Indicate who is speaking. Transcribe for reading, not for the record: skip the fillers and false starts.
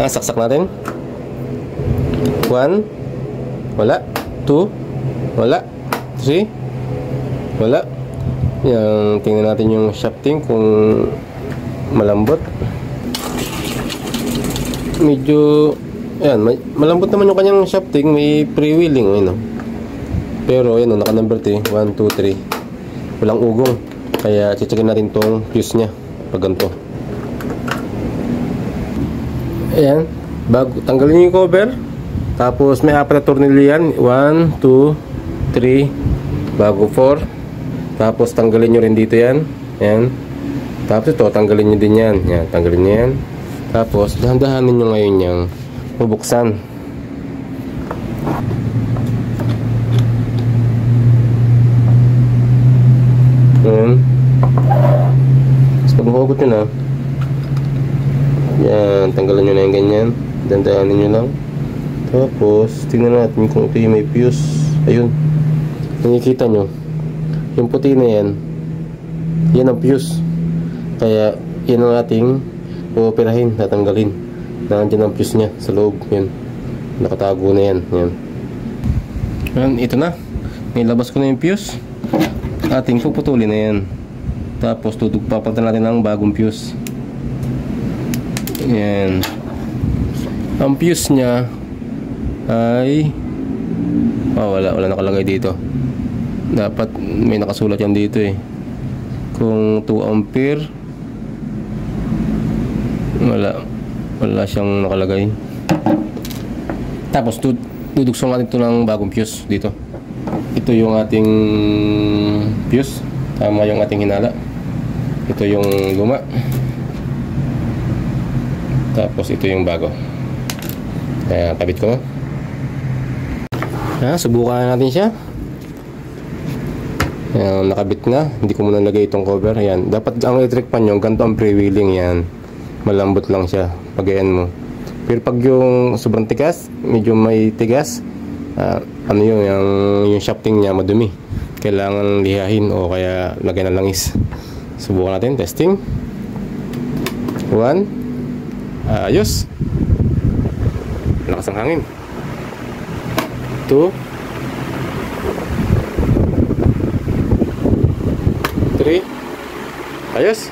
Speaker 1: Saksak natin. 1, wala. 2, wala. 3, wala. Yan, tingnan natin yung shafting kung malambot. Medyo, yan, malambot naman yung kanyang shafting. May freewheeling, ayun, no? Pero, yan, naka number 3. 1, 2, 3. Walang ugong. Kaya, chichagin natin tong fuse nya. Pag ganito. Ayan. Tanggalin yung cover. Tapos, may 4 na tornilyo yan. 1, 2, 3, bago 4. Tapos, tanggalin nyo rin dito yan. Ayan. Tapos, ito, tanggalin nyo din yan. Ayan, tanggalin nyo yan. Tapos, dahan-dahanin nyo ngayon yung bubuksan. Ayan. Tapos, pag mahugot nyo na, yan, tanggalin nyo na yung ganyan. Dahan-dahanin nyo lang. Tapos, tingnan natin kung ito yung may fuse. Ayun. Nakikita nyo. Yung puti na yan, yan ang fuse. Kaya, yan ang ating puoperahin, tatanggalin. Nandiyan ang fuse nya sa loob. Yan. Nakatago na yan. Yan. Yan, ito na. Nilabas ko na yung fuse. Ating puputulin na yan. Tapos, papalitan natin ng bagong fuse. Yan. Ang fuse nya ay wala nakalagay dito. Dapat may nakasulat yan dito eh. Kung 2 ampere, wala siyang nakalagay. Tapos dudugsong natin ito ng bagong fuse dito. Ito yung ating fuse. Tama yung ating hinala. Ito yung luma. Tapos ito yung bago. Kaya kabit ko. Subukan natin siya. Ayan, nakabit na. Hindi ko muna lagay itong cover. Ayan. Dapat ang electric pan nyo, ganito ang freewheeling yan. Malambot lang siya. Pagayan mo. Pero pag yung sobrang tigas, medyo may tigas, ano yun, yung shafting niya madumi. Kailangan lihahin o kaya lagyan ng langis. Subukan natin. Testing. 1. Ayos. Lakas ang hangin. 2, 3. Ayos.